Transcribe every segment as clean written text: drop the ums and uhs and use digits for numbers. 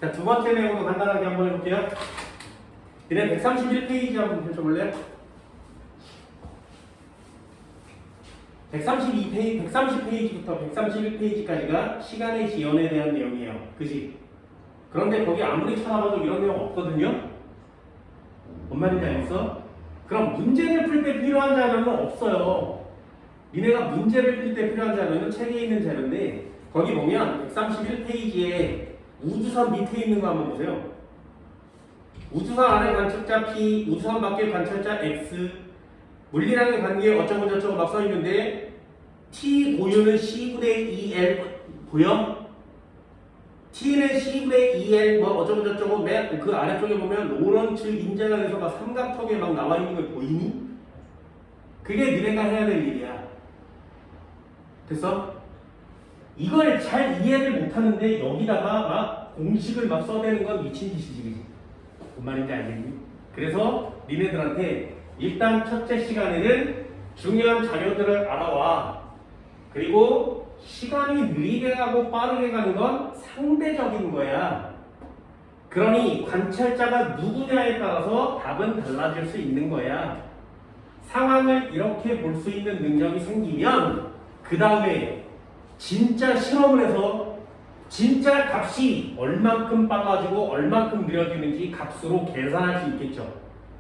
자, 두 번째 내용도 간단하게 한번 해볼게요. 얘네 131페이지 한번 펼쳐볼래요? 130페이지부터 131페이지까지가 시간의 지연에 대한 내용이에요. 그지? 그런데 거기 아무리 찾아봐도 이런 내용 없거든요? 뭔 말인지 알겠어? 그럼 문제를 풀 때 필요한 자료는 없어요. 니네가 문제를 풀 때 필요한 자료는 책에 있는 자료인데 거기 보면 131페이지에 우주선 밑에 있는 거 한번 보세요. 우주선 안에 관측자 P, 우주선 밖에 관측자 X, 물리량의 관계 어쩌고 저쩌고 막 써 있는데 T 고유는 C분의 2L 보여? T는 C분의 2L 뭐 어쩌고 저쩌고 맨 그 아래쪽에 보면 로런츠 인자각에서 막 삼각턱에 막 나와 있는 거 보이니? 그게 니네가 해야 될 일이야. 됐어? 이걸 잘 이해를 못하는데 여기다가 막 공식을 막 써대는 건 미친 짓이지, 그지? 뭔 말인지 알겠니? 그래서 니네들한테 일단 첫째 시간에는 중요한 자료들을 알아와. 그리고 시간이 느리게 가고 빠르게 가는 건 상대적인 거야. 그러니 관찰자가 누구냐에 따라서 답은 달라질 수 있는 거야. 상황을 이렇게 볼 수 있는 능력이 생기면 그 다음에 진짜 실험을 해서 진짜 값이 얼만큼 빨라지고 얼만큼 느려지는지 값으로 계산할 수 있겠죠.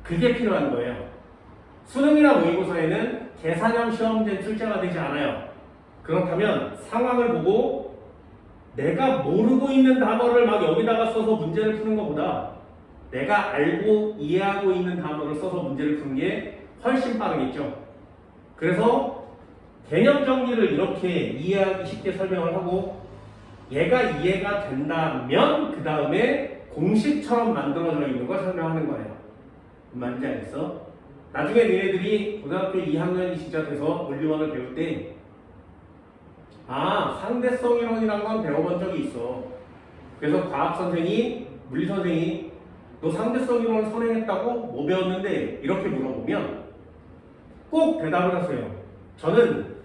그게 필요한 거예요. 수능이나 모의고사에는 계산형 시험제는 출제가 되지 않아요. 그렇다면 상황을 보고 내가 모르고 있는 단어를 막 여기다가 써서 문제를 푸는 것보다 내가 알고 이해하고 있는 단어를 써서 문제를 푸는 게 훨씬 빠르겠죠. 그래서 개념 정리를 이렇게 이해하기 쉽게 설명을 하고 얘가 이해가 된다면 그 다음에 공식처럼 만들어져 있는 걸 설명하는 거예요. 뭔지 알겠어? 나중에 너희들이 고등학교 2학년이 진짜 돼서 물리원을 배울 때 상대성 이론이란 건 배워본 적이 있어. 그래서 과학 선생이, 물리 선생이 너 상대성 이론을 선행했다고? 뭐 배웠는데? 이렇게 물어보면 꼭 대답을 하세요. 저는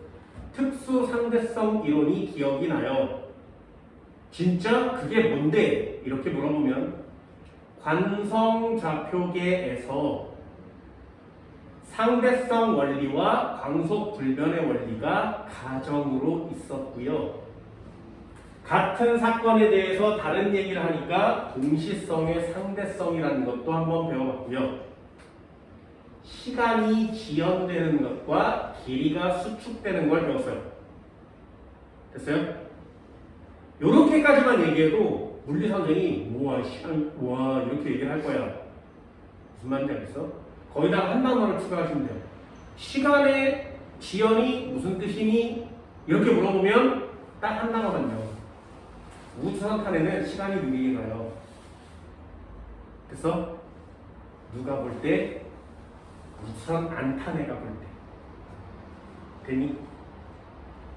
특수 상대성 이론이 기억이 나요. 진짜 그게 뭔데? 이렇게 물어보면 관성 좌표계에서 상대성 원리와 광속 불변의 원리가 가정으로 있었고요. 같은 사건에 대해서 다른 얘기를 하니까 동시성의 상대성이라는 것도 한번 배워봤고요. 시간이 지연되는 것과 길이가 수축되는 걸 배웠어요. 됐어요? 요렇게까지만 얘기해도 물리 선생이 우와 이렇게 얘기를 할 거야. 무슨 말인지 알겠어? 거기다가 한 단어를 추가하시면 돼요. 시간의 지연이 무슨 뜻이니? 이렇게 물어보면 딱 한 단어만요. 우주선 탄에는 시간이 느리게 가요. 그래서 누가 볼 때? 우주선 안 탄 애가 볼 때. 되니?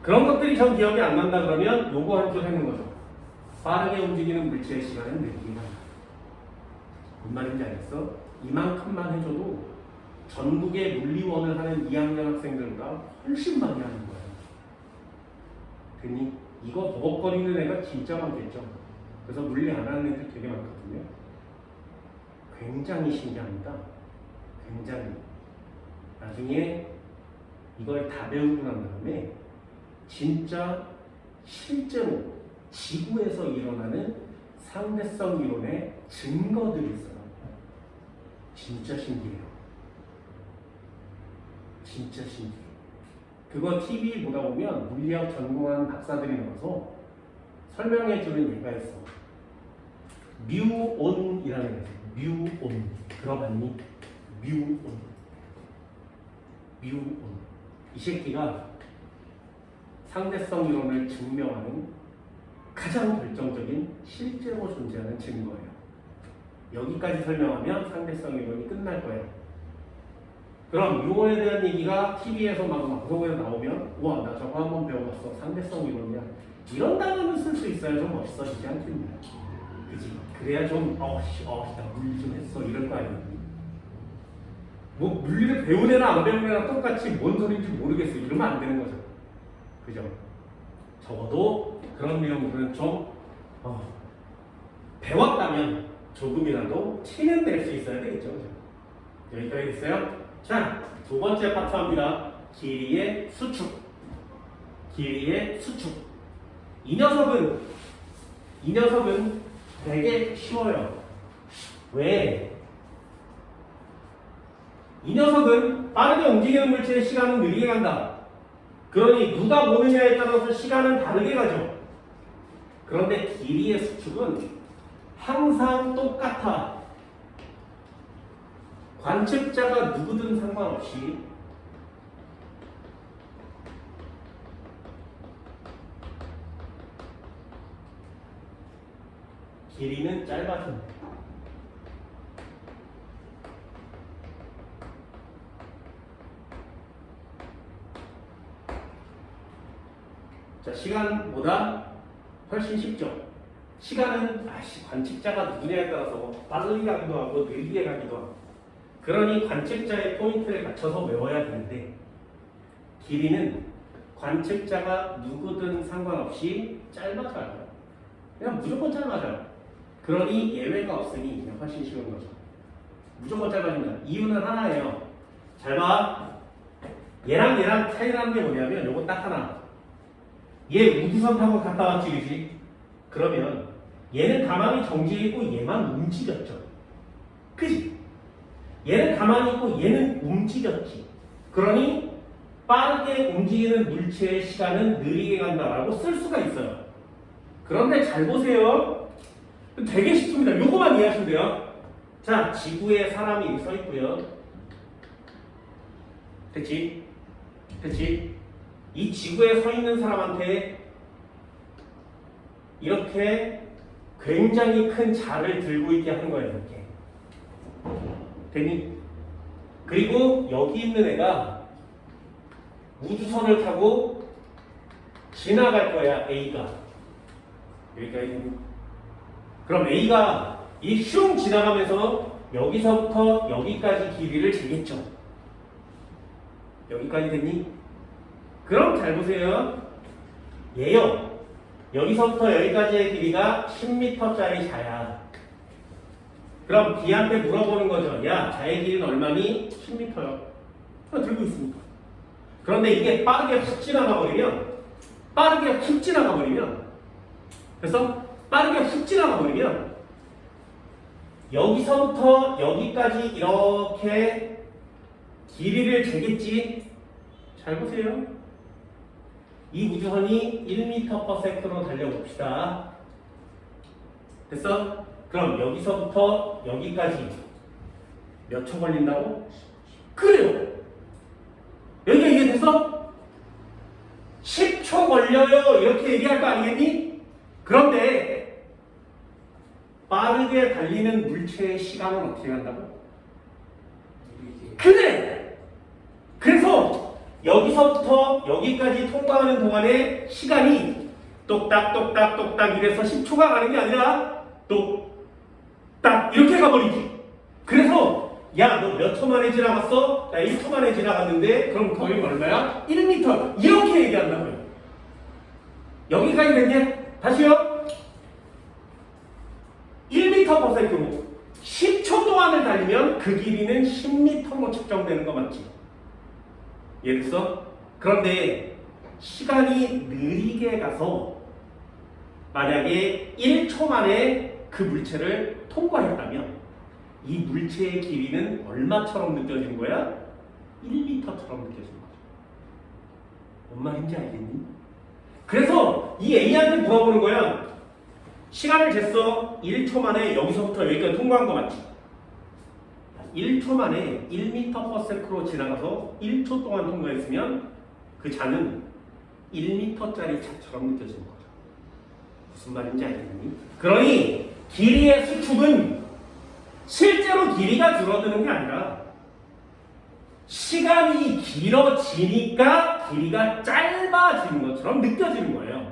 그런 것들이 전 기억이 안 난다 그러면 요거 한 줄 하는 거죠. 빠르게 움직이는 물체의 시간은 느리게 간다. 뭔 말인지 알겠어? 이만큼만 해줘도 전국의 물리원을 하는 2학년 학생들보다 훨씬 많이 하는 거예요. 괜히 이거 버벅거리는 애가 진짜 많겠죠. 그래서 물리 안 하는 애들 되게 많거든요. 굉장히 신기합니다. 굉장히. 나중에 이걸 다 배우고 난 다음에 진짜 실제로 지구에서 일어나는 상대성 이론의 증거들이 있어요. 진짜 신기해요. 진짜 신기해요. 그거 TV 보다 보면 물리학 전공한 박사들이 나와서 설명해주는 예가 있어. 뮤온이라는 게 있어요. 뮤온. 들어봤니? 뮤온. 뮤온. 이 새끼가 상대성 이론을 증명하는 가장 결정적인 실제로 존재하는 증거예요. 여기까지 설명하면 상대성 이론이 끝날 거예요. 그럼 유언에 대한 얘기가 TV에서 막 방송에서 나오면 우와 나 저거 한번 배워봤어. 상대성 이론이야. 이런 단어는 쓸 수 있어야 좀 멋있어지지 않겠냐. 그치? 그래야 좀 나 물리 좀 했어 이럴 거 아니야. 뭐 물리를 배운 애나 안 배운 애나 똑같이 뭔 소리인지 모르겠어. 이러면 안 되는 거죠. 그죠? 적어도 그런 내용들은 좀 배웠다면 조금이라도 티는 낼 수 있어야 되겠죠. 그죠? 여기까지 됐어요? 자, 두 번째 파트입니다. 길이의 수축. 길이의 수축. 이 녀석은 되게 쉬워요. 왜? 이 녀석은 빠르게 움직이는 물체의 시간은 느리게 간다. 그러니 누가 보느냐에 따라서 시간은 다르게 가죠. 그런데 길이의 수축은 항상 똑같아. 관측자가 누구든 상관없이 길이는 짧아진다. 자, 시간보다 훨씬 쉽죠. 시간은 관측자가 누구냐에 따라서 빠르게 가기도 하고 느리게 가기도 하고, 그러니 관측자의 포인트를 맞춰서 외워야 되는데, 길이는 관측자가 누구든 상관없이 짧아져요. 그냥 무조건 짧아져요. 그러니 예외가 없으니 그냥 훨씬 쉬운 거죠. 무조건 짧아진다. 이유는 하나예요. 잘 봐. 얘랑 차이라는 게 뭐냐면 요거 딱 하나. 얘 우주선 타고 갔다 왔지, 그지? 그러면 얘는 가만히 정지해 있고 얘만 움직였죠. 그지? 얘는 가만히 있고 얘는 움직였지. 그러니 빠르게 움직이는 물체의 시간은 느리게 간다라고 쓸 수가 있어요. 그런데 잘 보세요. 되게 쉽습니다. 요거만 이해하시면 돼요. 자, 지구에 사람이 서 있고요. 됐지? 이 지구에 서 있는 사람한테 이렇게 굉장히 큰 자를 들고 있게 하는 거예요. 이렇게. 됐니? 그리고 여기 있는 애가 우주선을 타고 지나갈 거야. A가. 여기까지. 그럼 A가 이 슝 지나가면서 여기서부터 여기까지 길이를 재겠죠. 여기까지 됐니? 그럼 잘 보세요. 얘요. 여기서부터 여기까지의 길이가 10m짜리 자야. 그럼 B한테 물어보는 거죠. 야, 자의 길이는 얼마니? 10m요. 들고 있으니까. 그런데 이게 빠르게 훅 지나가 버리면, 그래서 빠르게 훅 지나가 버리면 여기서부터 여기까지 이렇게 길이를 재겠지. 잘 보세요. 이 우주선이 1m/s로 달려봅시다. 됐어? 그럼 여기서부터 여기까지 몇 초 걸린다고? 그래요. 여기가 이해돼서 10초 걸려요. 이렇게 얘기할 거 아니겠니? 그런데 빠르게 달리는 물체의 시간은 어떻게 간다고? 그래! 그래서 여기서부터 여기까지 통과하는 동안에 시간이 똑딱똑딱똑딱 이래서 10초가 가는 게 아니라 똑딱 이렇게 가버리지. 그래서 야, 너 몇 초 만에 지나갔어? 나 1초 만에 지나갔는데 그럼 거의 얼마야? 1m. 이렇게 얘기한다고요. 여기까지 됐냐? 다시요. 1m/s로 10초 동안을 달리면 그 길이는 10m로 측정되는 거 맞지? 이해됐어? 그런데 시간이 느리게 가서 만약에 1초 만에 그 물체를 통과했다면 이 물체의 길이는 얼마처럼 느껴지는 거야? 1m처럼 느껴지는 거죠. 뭔 말인지 알겠니? 그래서 이 A한테 물어보는 거야. 시간을 쟀어. 1초 만에 여기서부터 여기까지 통과한 거 맞지? 1초 만에 1m/s로 지나가서 1초 동안 통과했으면 그 자는 1m짜리 자처럼 느껴지는 거죠. 무슨 말인지 알겠니? 그러니 길이의 수축은 실제로 길이가 줄어드는 게 아니라 시간이 길어지니까 길이가 짧아지는 것처럼 느껴지는 거예요.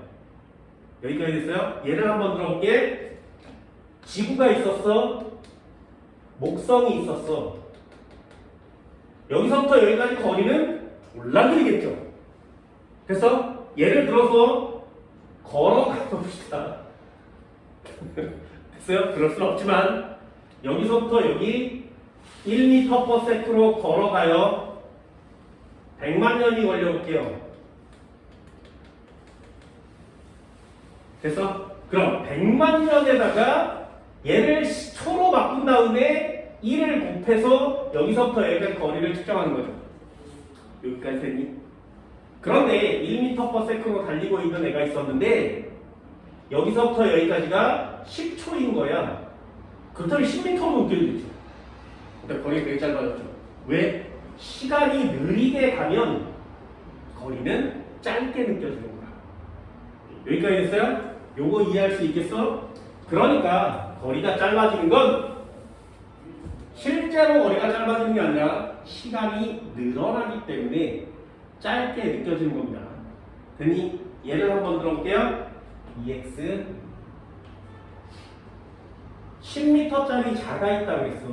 여기까지 됐어요? 예를 한번 들어볼게. 지구가 있었어. 목성이 있었어. 여기서부터 여기까지 거리는 올라들이겠죠. 그래서 예를 들어서 걸어가 봅시다. 글쎄요, 그럴 순 없지만 여기서부터 여기 1m/s로 걸어가요. 100만 년이 걸려볼게요. 됐어? 그럼 100만 년에다가 얘를 초로 바꾼 다음에 1을 곱해서 여기서부터 여기까지 거리를 측정하는 거죠. 여기까지 됐니? 그런데 1m/s로 달리고 있는 애가 있었는데 여기서부터 여기까지가 10초인 거야. 그렇다면 10m로 느껴지겠죠. 근데 거리가 되게 짧아졌죠. 왜? 시간이 느리게 가면 거리는 짧게 느껴지는 거야. 여기까지 됐어요? 요거 이해할 수 있겠어? 그러니까 거리가 짧아지는 건 실제로 거리가 짧아지는 게 아니라 시간이 늘어나기 때문에 짧게 느껴지는 겁니다. 됐니? 예를 한번 들어볼게요. EX 10m짜리 자가 있다고 그랬어.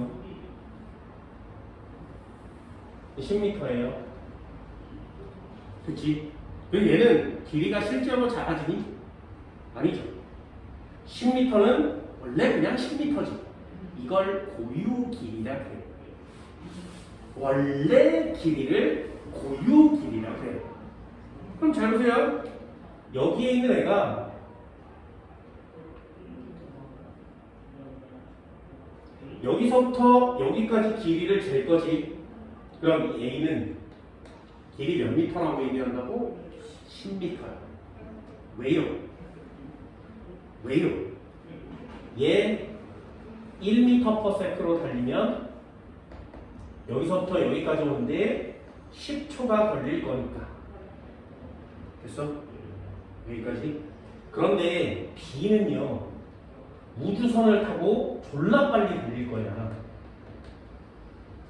10m예요. 그치? 그리고 얘는 길이가 실제로 작아지니? 아니죠. 10m는 원래 그냥 10m지. 이걸 고유 길이라 그래요. 원래 길이를 고유 길이라 그래요. 그럼 잘 보세요. 여기에 있는 애가 여기서부터 여기까지 길이를 잴 거지. 그럼 A는 길이 몇 미터라고 얘기한다고? 10m야. 왜요? 왜요? 얘 1m/s로 달리면 여기서부터 여기까지 오는데 10초가 걸릴 거니까. 됐어? 여기까지? 그런데 B는요, 우주선을 타고 졸라 빨리 달릴 거야.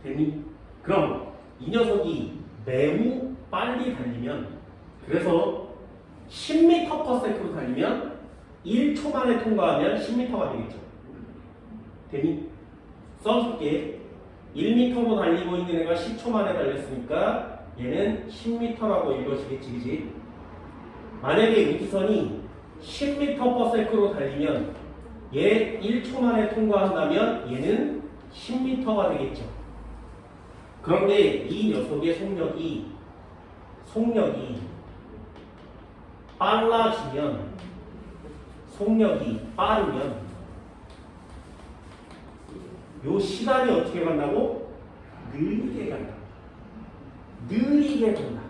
됐니? 그럼 이 녀석이 매우 빨리 달리면, 그래서 10m/s로 달리면 1초 만에 통과하면 10m가 되겠죠. 됐니? 써줄게. 1m로 달리고 있는 애가 10초 만에 달렸으니까 얘는 10m라고 읽어지겠지, 그지? 만약에 우주선이 10m/s로 달리면 얘 1초 만에 통과한다면 얘는 10m가 되겠죠. 그런데 이 녀석의 속력이 빨라지면, 속력이 빠르면 요 시간이 어떻게 간다고? 느리게 간다. 느리게 간다.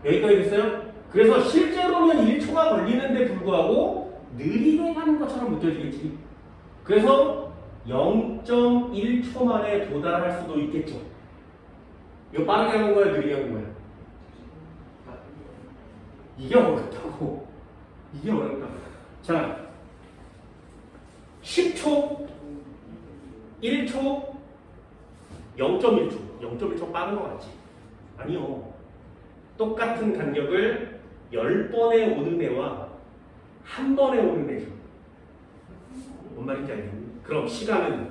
여기까지 됐어요? 그래서 실제로는 1초가 걸리는데 불구하고 느리게 가는 것처럼 느껴지겠지. 그래서 0.1초 만에 도달할 수도 있겠죠. 이거 빠르게 하는 거야, 느리게 하는 거야? 이게 어렵다고. 이게 어렵다. 자, 10초, 1초, 0.1초. 0.1초 빠른 거 같지? 아니요. 똑같은 간격을 10번에 오는 애와 한 번에 오는 애죠. 뭔 말인지 알겠니? 그럼 시간은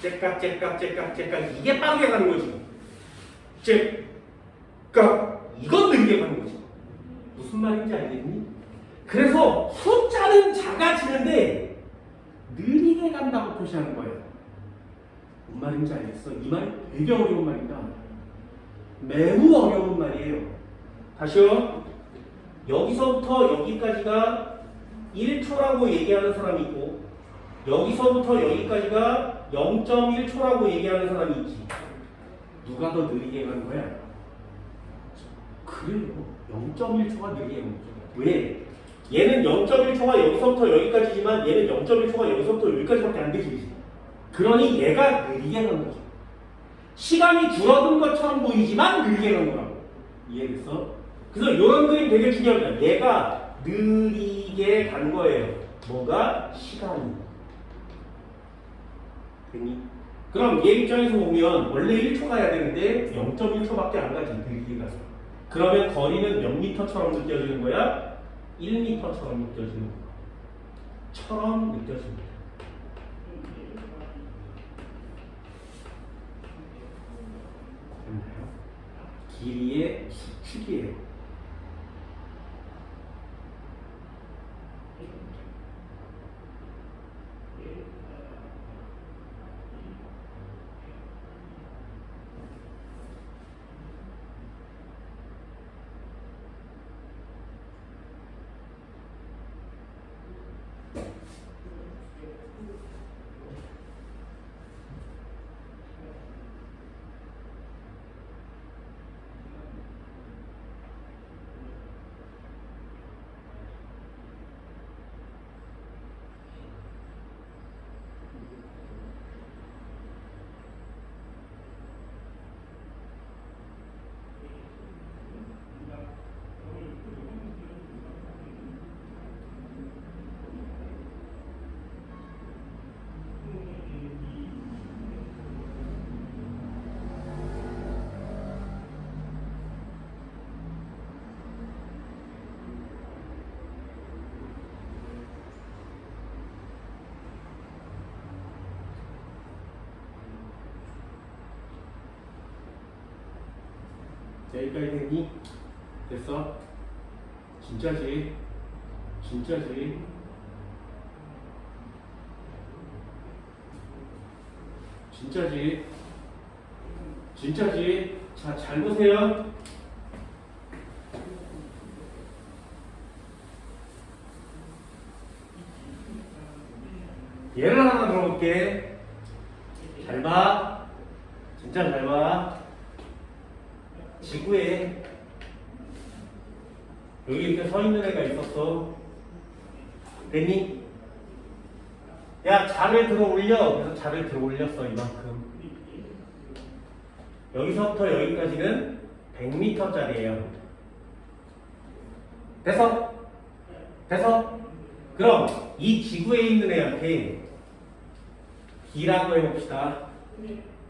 째깍 이게 빠르게 가는 거지. 째깍 이건 느리게 가는 거지. 무슨 말인지 알겠니? 그래서 숫자는 작아지는데 느리게 간다고 표시하는 거예요. 뭔 말인지 알겠어? 이 말 되게 어려운 말입니다. 매우 어려운 말이에요. 다시요. 여기서부터 여기까지가 1초라고 얘기하는 사람이 있고 여기서부터 여기까지가 0.1초라고 얘기하는 사람이 있지. 누가 더 느리게 가는 거야? 그래요. 0.1초가 느리게 가는 거죠. 왜? 얘는 0.1초가 여기서부터 여기까지지만 얘는 0.1초가 여기서부터 여기까지밖에 안 되지. 그러니 얘가 느리게 가는 거죠. 시간이 줄어든 것처럼 보이지만 느리게 가는 거라고. 이해됐어? 그래서 이런 그림 되게 중요합니다. 얘가 느리게 간 거예요. 뭐가? 시간이. 됐니? 그럼 얘 입장에서 보면 원래 1초 가야 되는데 0.1초밖에 안 가지. 느리게 가서. 그러면 거리는 몇 미터처럼 느껴지는 거야? 1미터처럼 느껴지는 거야. 처럼 느껴집니다. 길이의 수축이에요. 여기까지 되니? 됐어? 진짜지? 진짜지? 진짜지? 진짜지? 자, 잘 보세요. 예를 하나 들어볼게. 잘 봐. 진짜 잘 봐. 지구에 여기 이렇게 서 있는 애가 있었어. 됐니? 야, 자를 들어 올려. 그래서 자를 들어 올렸어, 이만큼. 여기서부터 여기까지는 100m짜리예요. 됐어? 됐어? 그럼 이 지구에 있는 애한테 길이라고 해봅시다.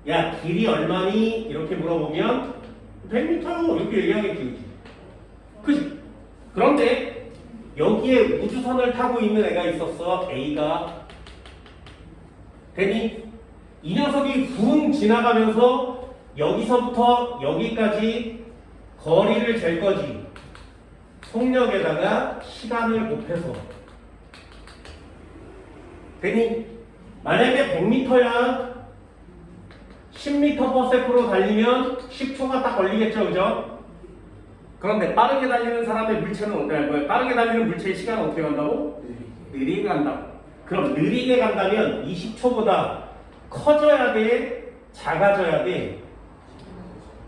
야, 길이 얼마니? 이렇게 물어보면 100m요 이렇게 얘기하겠지. 그치? 그런데 여기에 우주선을 타고 있는 애가 있었어. A가. 되니? 이 녀석이 붕 지나가면서 여기서부터 여기까지 거리를 잴 거지. 속력에다가 시간을 곱해서. 되니? 만약에 100m야 10m/s로 달리면 10초가 딱 걸리겠죠, 그죠? 그런데 빠르게 달리는 사람의 물체는 어떻게 할 거예요? 빠르게 달리는 물체의 시간은 어떻게 간다고? 느리게 간다고. 그럼 느리게 간다면 20초보다 커져야 돼? 작아져야 돼?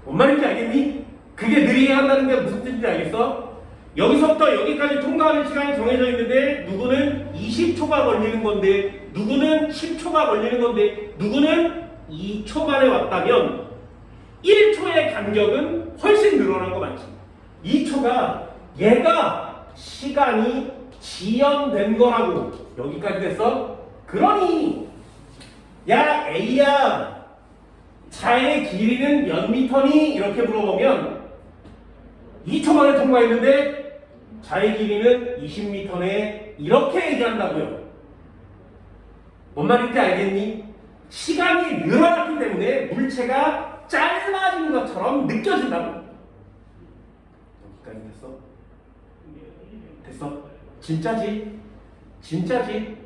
뭔 말인지 알겠니? 그게 느리게 간다는 게 무슨 뜻인지 알겠어? 여기서부터 여기까지 통과하는 시간이 정해져 있는데 누구는 20초가 걸리는 건데 누구는 10초가 걸리는 건데 누구는 2초 만에 왔다면 1초의 간격은 훨씬 늘어난 거 맞지? 2초가 얘가 시간이 지연된 거라고. 여기까지 됐어? 그러니 야 A야 차의 길이는 몇 미터니? 이렇게 물어보면 2초 만에 통과했는데 차의 길이는 20m네 이렇게 얘기한다고요. 뭔 말인지 알겠니? 시간이 늘어났기 때문에 물체가 짧아진 것처럼 느껴진다고. 여기까지 됐어? 됐어? 진짜지? 진짜지?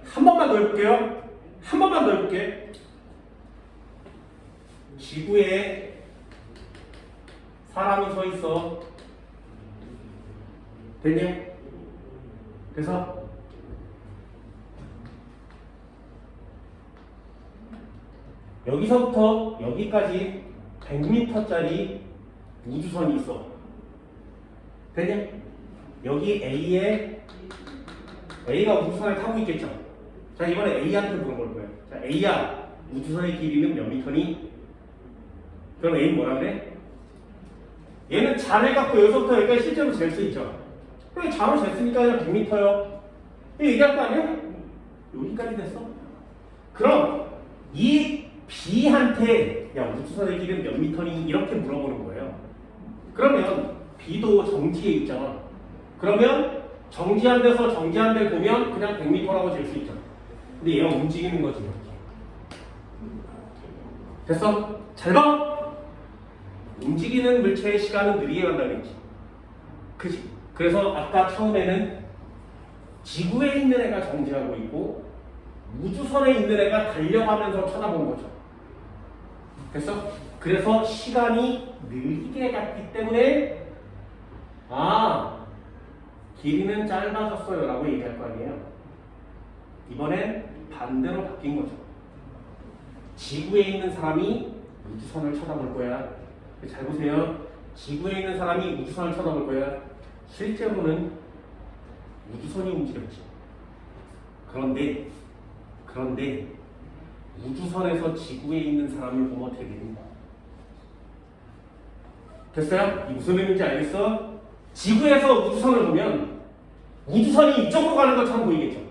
한 번만 더 해볼게요. 한 번만 더 해볼게. 지구에 사람이 서 있어. 됐냐? 그래서 여기서부터 여기까지 100m짜리 우주선이 있어. 됐냐? 여기 A가 우주선을 타고 있겠죠. 자, 이번에 A한테 물어볼 거예요. 자, A야, 우주선의 길이는 몇 미터니? 그럼 A는 뭐라 그래? 얘는 자를 갖고 여기서부터 여기까지 실제로 잴 수 있죠. 그래, 자로 쟀으니까 그냥 100m요. 이거 얘기할 거 아니야? 여기까지 됐어. 그럼 이 B한테 야, 우주선의 길이는 몇 미터니? 이렇게 물어보는 거예요. 그러면 B도 정지에 있잖아. 그러면 정지한 데서 정지한 데 보면 그냥 100m라고 잴 수 있죠. 근데 얘가 움직이는 거지. 됐어? 잘 봐! 움직이는 물체의 시간은 느리게 간다고 했지. 그치? 그래서 아까 처음에는 지구에 있는 애가 정지하고 있고 우주선에 있는 애가 달려가면서 쳐다본 거죠. 됐어? 그래서 시간이 느리게 갔기 때문에 길이는 짧아졌어요 라고 얘기할 거 아니에요. 이번엔 반대로 바뀐 거죠. 지구에 있는 사람이 우주선을 쳐다볼 거야. 잘 보세요. 지구에 있는 사람이 우주선을 쳐다볼 거야. 실제로는 우주선이 움직였지. 그런데 우주선에서 지구에 있는 사람을 보면 어떻게 됩니까? 됐어요? 이 무슨 의미인지 알겠어? 지구에서 우주선을 보면 우주선이 이쪽으로 가는 것처럼 보이겠죠.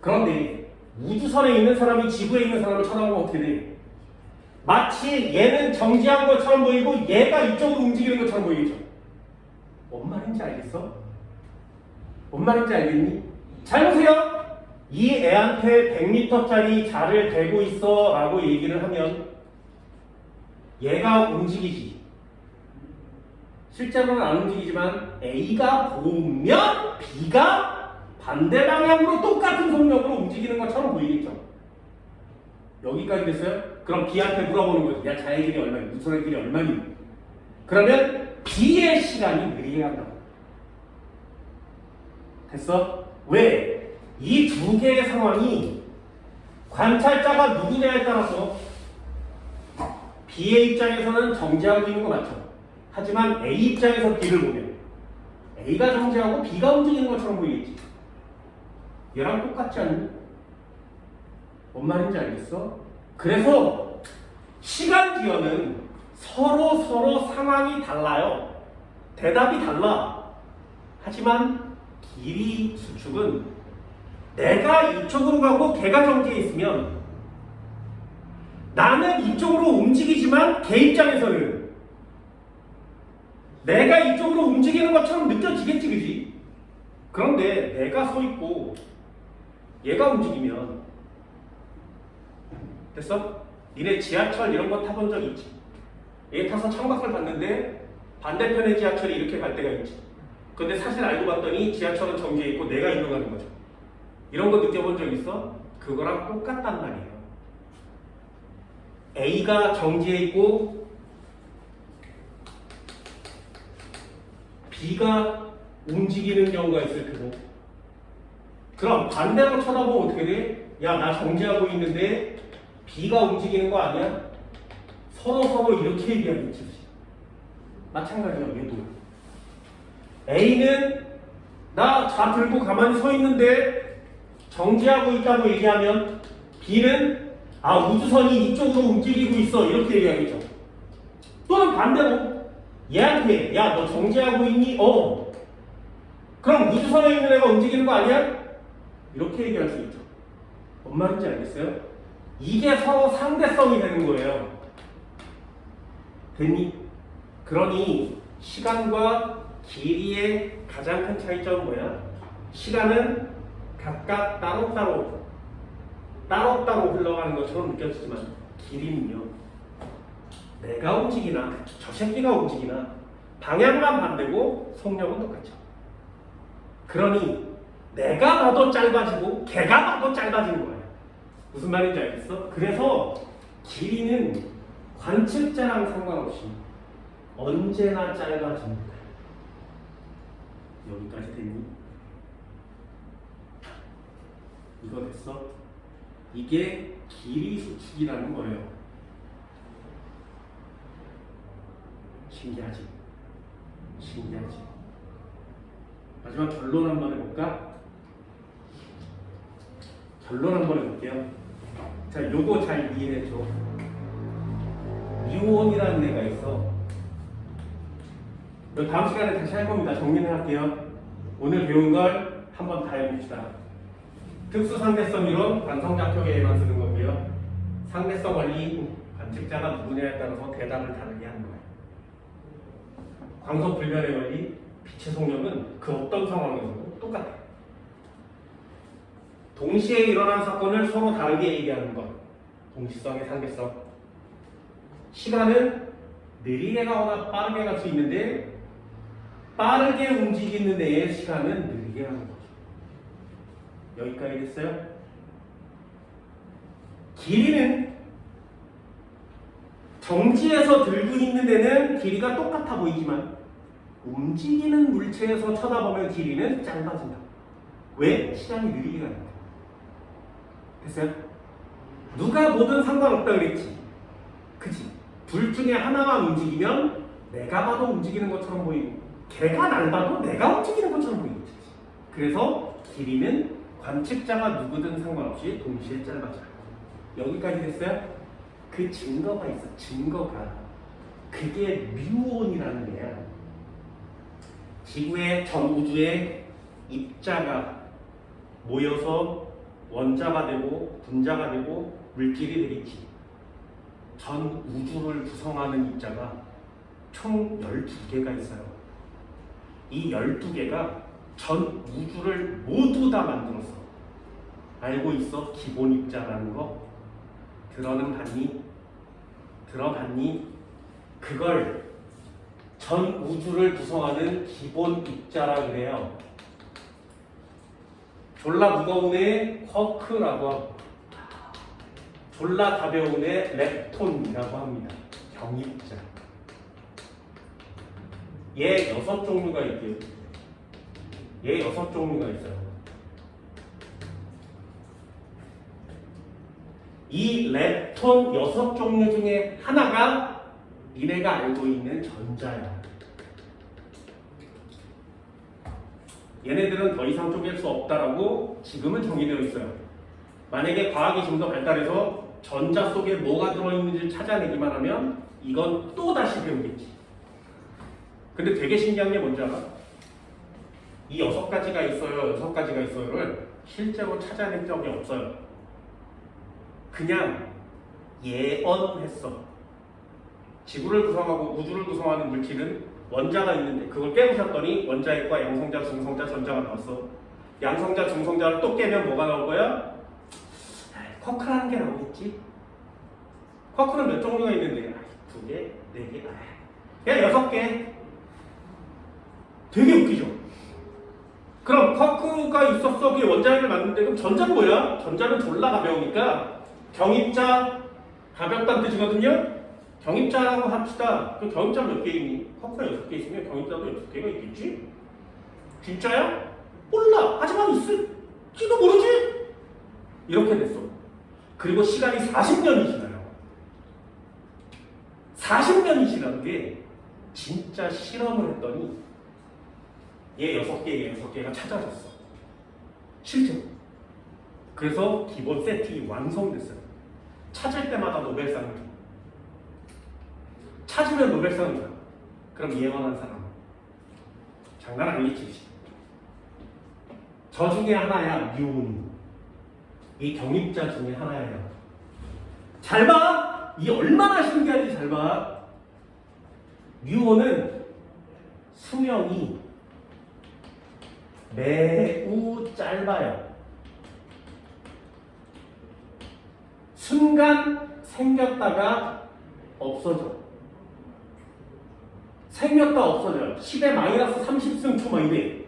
그런데 우주선에 있는 사람이 지구에 있는 사람을 쳐다보면 어떻게 돼? 마치 얘는 정지한 것처럼 보이고 얘가 이쪽으로 움직이는 것처럼 보이겠죠. 뭔 말인지 알겠어? 뭔 말인지 알겠니? 잘 보세요. 이 애한테 100m짜리 자를 대고 있어 라고 얘기를 하면 얘가 움직이지. 실제로는 안 움직이지만 A가 보면 B가 반대 방향으로 똑같은 속력으로 움직이는 것처럼 보이겠죠. 여기까지 됐어요? 그럼 B한테 물어보는 거지. 야, 자의 길이 얼마니? 우선의 길이 얼마니? 그러면 B의 시간이 느리게 간다고. 됐어? 왜? 이 두 개의 상황이 관찰자가 누구냐에 따라서 B의 입장에서는 정지하고 있는 거 맞죠? 하지만 A 입장에서 B를 보면 A가 정지하고 B가 움직이는 것처럼 보이겠지. 얘랑 똑같지 않니? 뭔 말인지 알겠어? 그래서 시간 기어는 서로 상황이 달라요. 대답이 달라. 하지만 길이 수축은 내가 이쪽으로 가고 걔가 정지해 있으면 나는 이쪽으로 움직이지만 걔 입장에서는 내가 이쪽으로 움직이는 것처럼 느껴지겠지, 그지? 그런데 내가 서 있고 얘가 움직이면 됐어? 니네 지하철 이런 거 타본 적 있지? 얘 타서 창밖을 봤는데 반대편의 지하철이 이렇게 갈 때가 있지. 근데 사실 알고 봤더니 지하철은 정지해 있고 내가 일로 가는 거죠. 이런 거 느껴본 적 있어? 그거랑 똑같단 말이에요. A가 정지해 있고 B가 움직이는 경우가 있을 테고, 그럼 반대로 쳐다보면 어떻게 돼? 야, 나 정지하고 있는데 B가 움직이는 거 아니야? 서로 이렇게 얘기하겠지. 마찬가지야. 얘도 A는 나 자 들고 가만히 서 있는데 정지하고 있다고 얘기하면 B는 아, 우주선이 이쪽으로 움직이고 있어 이렇게 얘기하겠죠. 또는 반대로 얘한테 야, 너 정지하고 있니? 그럼 우주선에 있는 애가 움직이는 거 아니야? 이렇게 얘기할 수 있죠. 뭔 말인지 알겠어요? 이게 서로 상대성이 되는 거예요. 됐니? 그러니 시간과 길이의 가장 큰 차이점은 뭐야? 시간은 각각 따로따로 흘러가는 것처럼 느껴지지만 길이는요, 내가 움직이나 저 새끼가 움직이나 방향만 반대고 속력은 똑같죠. 그러니 내가 봐도 짧아지고 걔가 봐도 짧아지는 거예요. 무슨 말인지 알겠어? 그래서 길이는 관측자랑 상관없이 언제나 짧아집니다. 여기까지 됐니? 이거 됐어? 이게 길이 수축이라는 거예요. 신기하지? 신기하지? 마지막 결론 한번 해볼까? 결론 한번 해볼게요. 자, 요거 잘 이해해줘. 뮤온이라는 애가 있어. 다음 시간에 다시 할 겁니다. 정리를 할게요. 오늘 배운 걸 한번 다 해봅시다. 특수상대성 이론, 관성작용에만 쓰는 거고요. 상대성 원리, 관측자가 누구냐에 따라서 대답을 다르게 하는 거예요. 광속 불변의 원리, 빛의 속력은 그 어떤 상황에서도 똑같아요. 동시에 일어난 사건을 서로 다르게 얘기하는 것, 동시성의 상대성. 시간은 느리게 가거나 빠르게 갈 수 있는데 빠르게 움직이는 애의 시간은 느리게 가는 거죠. 여기까지 됐어요? 길이는 정지해서 들고 있는 애는 길이가 똑같아 보이지만 움직이는 물체에서 쳐다보면 길이는 짧아진다. 왜? 시간이 느리게 가는 거야. 됐어요? 누가 뭐든 상관없다 그랬지. 그치? 둘 중에 하나만 움직이면 내가 봐도 움직이는 것처럼 보이고 걔가 날 봐도 내가 움직이는 것처럼 보이겠지. 그래서 길이는 관측자가 누구든 상관없이 동시에 짧아져요. 여기까지 됐어요? 그 증거가 있어. 증거가. 그게 뮤온이라는 애야. 지구의 전 우주의 입자가 모여서 원자가 되고 분자가 되고 물질이 되겠지. 전 우주를 구성하는 입자가 총 12개가 있어요. 이 12개가 전 우주를 모두 다 만들었어. 알고 있어? 기본 입자라는 거? 들어봤니? 그걸 전 우주를 구성하는 기본 입자라 그래요. 졸라 무거운 애 쿼크라고 하고 졸라 가벼운 애 렙톤이라고 합니다. 경입자. 얘 6종류가 있대요. 얘 6종류가 있어요. 이 렙톤 6종류 중에 하나가 니네가 알고 있는 전자야. 얘네들은 더 이상 쪼갤 수 없다라고 지금은 정의되어 있어요. 만약에 과학이 좀 더 발달해서 전자 속에 뭐가 들어있는지를 찾아내기만 하면 이건 또 다시 배우겠지. 근데 되게 신기한 게 뭔지 알아? 이 6가지가 있어요, 6가지가 있어요를 실제로 찾아낸 적이 없어요. 그냥 예언했어. 지구를 구성하고 우주를 구성하는 물질은 원자가 있는데 그걸 깨우셨더니 원자핵과 양성자, 중성자, 전자가 나왔어. 양성자, 중성자를 또 깨면 뭐가 나올 거야? 쿼크라는 게 나오겠지? 쿼크는 몇 종류가 있는데 2개, 4개, 그냥 6개. 되게 웃기죠? 그럼 쿼크가 있었어. 그게 원자핵을 만드는데 그럼 전자는 뭐야? 전자는 졸라 가벼우니까 경입자 가볍다는 뜻이거든요? 경입자라고 합시다. 그 경입자 몇 개 있니? 쿼크가 6개 있으면 경입자도 6개가 있겠지? 진짜야? 몰라. 하지만 있을지도 모르지? 이렇게 됐어. 그리고 시간이 40년이 지나요. 40년이 지난 게 진짜 실험을 했더니 얘 6개, 얘 6개가 찾아졌어. 실제로. 그래서 기본 세팅이 완성됐어요. 찾을 때마다 노벨상을 줘. 찾으면 노벨상을 줘요. 그럼 예언한 사람. 장난 아니겠지. 저 중에 하나야, 뮤온. 이 경입자 중에 하나예요. 잘 봐! 이 얼마나 신기한지 잘 봐. 뮤온은 수명이 매우 짧아요. 순간 생겼다가 없어져. 생겼다 없어져요. 10의 마이너스 30승 초 막 이래.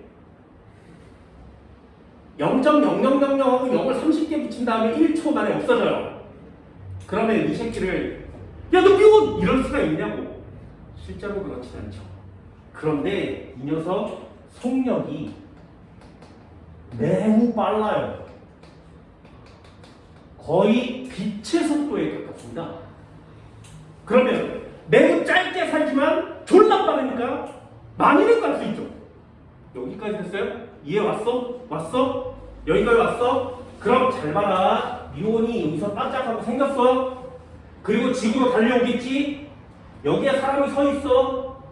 0.0000하고 0을 30개 붙인 다음에 1초 만에 없어져요. 그러면 이 새끼를 야 너 뮤온! 이럴 수가 있냐고. 실제로 그렇진 않죠. 그런데 이 녀석 속력이 매우 빨라요. 거의 빛의 속도에 가깝습니다. 그러면 매우 짧게 살지만 졸라 빠르니까 많이는 갈 수 있죠. 여기까지 됐어요? 이해 왔어? 왔어? 여기까지 왔어? 그럼 잘 봐라. 뮤온이 여기서 반짝하고 생겼어. 그리고 지구로 달려오겠지? 여기에 사람이 서 있어.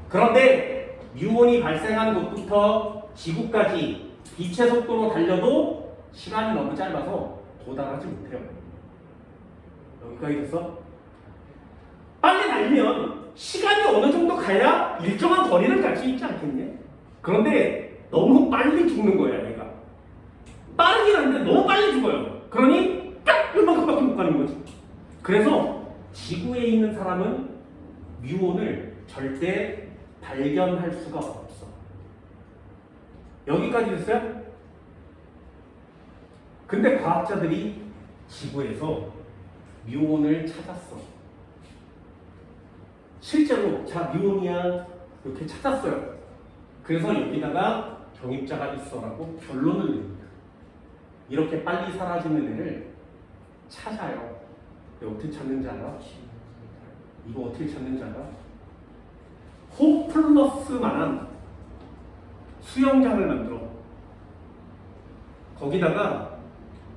그런데 뮤온이 발생한 곳부터 지구까지 빛의 속도로 달려도 시간이 너무 짧아서 도달하지 못해요. 여기까지 됐어? 빨리 달리면 시간이 어느 정도 가야 일정한 거리를 갈 수 있지 않겠냐? 그런데 너무 빨리 죽는 거야, 얘가. 빠르긴 한데 너무 빨리 죽어요. 그러니 딱 얼마큼밖에 못 가는 거지. 그래서 지구에 있는 사람은 뮤온을 절대 발견할 수가 없어. 여기까지 됐어요? 근데 과학자들이 지구에서 뮤온을 찾았어. 실제로 자 뮤온이야 이렇게 찾았어요. 그래서 여기다가 경입자가 있어라고 결론을 냅니다. 이렇게 빨리 사라지는 애를 찾아요. 어떻게 찾는지 알아? 이거 어떻게 찾는지 알아? 호플러스만한 수영장을 만들어 거기다가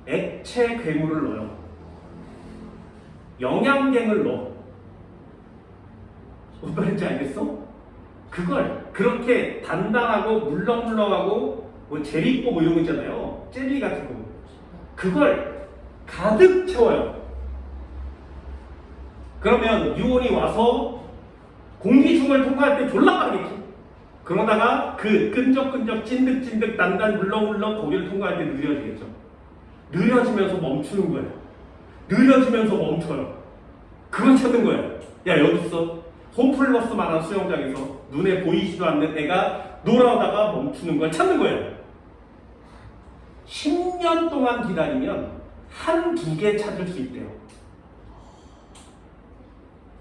액체 괴물을 넣어요. 영양갱을 넣어. 무슨 말인지 알겠어? 그걸 그렇게 단단하고 물렁물렁하고 뭐 제리뽀 뭐 이런 거 있잖아요. 젤리 같은 거. 그걸 가득 채워요. 그러면 뮤온이 와서 공기중을 통과할 때 졸라 빠르겠지. 그러다가 그 끈적끈적 찐득찐득 단단 물렁물렁 거기를 통과할 때 느려지겠죠. 느려지면서 멈추는 거예요. 느려지면서 멈춰요. 그걸 찾는 거예요. 야 여기 있어. 홈플러스만한 수영장에서 눈에 보이지도 않는 애가 놀아오다가 멈추는 걸 찾는 거예요. 10년 동안 기다리면 한두 개 찾을 수 있대요.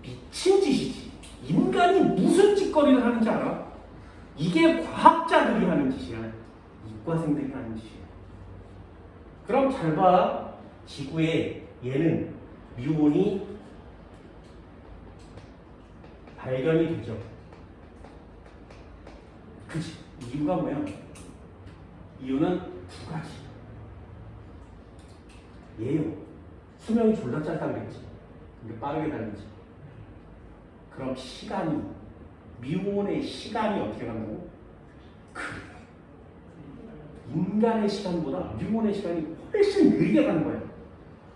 미친 짓이지. 인간이 무슨 짓거리를 하는지 알아? 이게 과학자들이 하는 짓이야. 이과생들이 하는 짓이야. 그럼 잘 봐. 지구에 얘는 뮤온이 발견이 되죠. 그치? 이유가 뭐야? 이유는 두 가지. 얘요. 수명이 졸라 짧다 그랬지. 근데 빠르게 달리지. 그럼 시간이, 뮤온의 시간이 어떻게 간다고? 인간의 시간보다 뮤온의 시간이 훨씬 느리게 가는 거예요.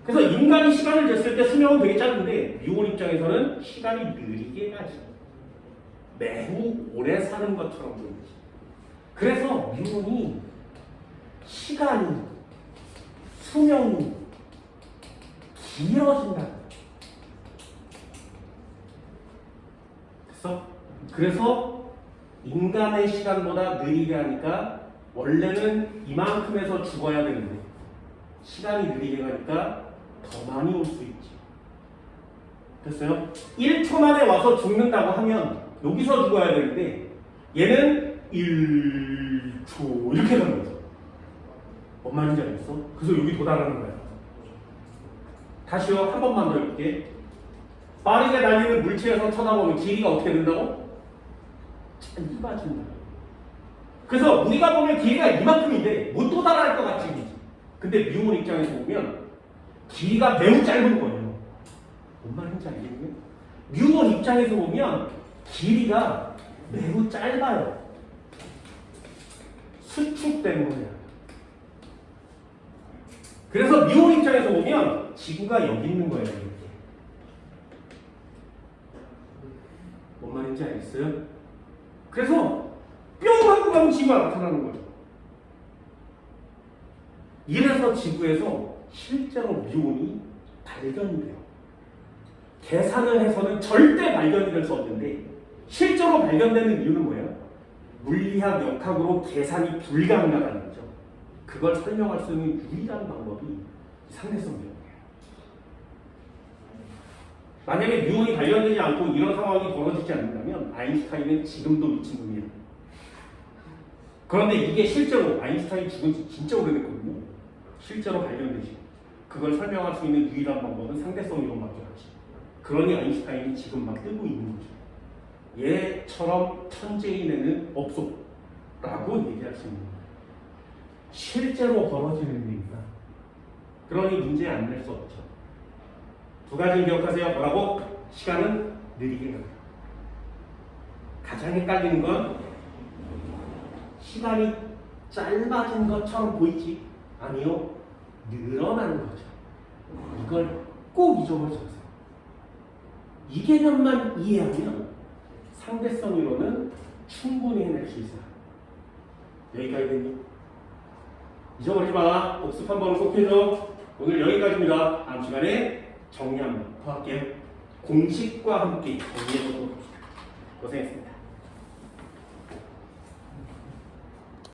그래서 인간이 시간을 쟀을 때 수명은 되게 짧은데 뮤온 입장에서는 시간이 느리게 가지. 매우 오래 사는 것처럼 보이지. 그래서 뮤온이 시간이, 수명이 길어진다. 됐어? 그래서 인간의 시간보다 느리게 하니까 원래는 이만큼에서 죽어야 되는데 시간이 느리게 가니까 더 많이 올 수 있지. 됐어요? 1초 만에 와서 죽는다고 하면 여기서 죽어야 되는데 얘는 1초 이렇게 가는 거죠. 뭔 말인지 알겠어? 그래서 여기 도달하는 거야. 다시요. 한 번만 더 해볼게. 빠르게 달리는 물체에서 쳐다보면 길이가 어떻게 된다고? 짧아진다. 그래서 우리가 보면 길이가 이만큼인데 못 도달할 것 같지. 근데 뮤온 입장에서 보면 길이가 매우 짧은 거예요. 뭔 말인지 알겠니? 뮤온 입장에서 보면 길이가 매우 짧아요. 수축된 거예요. 그래서 뮤온 입장에서 보면 지구가 여기 있는 거예요. 이렇게. 뭔 말인지 알겠어요? 그래서 뿅 하고 가면 지구가 나타나는 거죠. 이래서 지구에서 실제로 뮤온이 발견이 돼요. 계산을 해서는 절대 발견이 될 수 없는데 실제로 발견되는 이유는 뭐예요? 물리학 역학으로 계산이 불가능하다는 거죠. 그걸 설명할 수 있는 유일한 방법이 상대성이에요. 만약에 뮤온이 발견되지 않고 이런 상황이 벌어지지 않는다면 아인슈타인은 지금도 미친놈이에요. 그런데 이게 실제로 아인슈타인이 죽은 지 진짜 오래됐거든요. 실제로 발견되지. 그걸 설명할 수 있는 유일한 방법은 상대성 이론밖에 없지. 그러니 아인슈타인이 지금 막 뜨고 있는 거죠. 얘처럼 천재인 애는 없어 라고 얘기할 수 있는 거예요. 실제로 벌어지는 일이니까. 그러니 문제 안 낼 수 없죠. 두 가지 기억하세요. 뭐라고? 시간은 느리게 갑니다. 가장 헷갈리는 건 시간이 짧아진 것처럼 보이지? 아니요. 늘어나는 거죠. 이걸 꼭 잊어버리지 마세요. 이 개념만 이해하면 상대성 이론은 충분히 해낼 수 있어요. 여기까지 됐니? 잊어버리지 마. 복습 한 번은 꼭 해줘. 오늘 여기까지입니다. 다음 시간에 정리 한번 더 할게요. 공식과 함께 정리해보도록 합시다. 고생했습니다.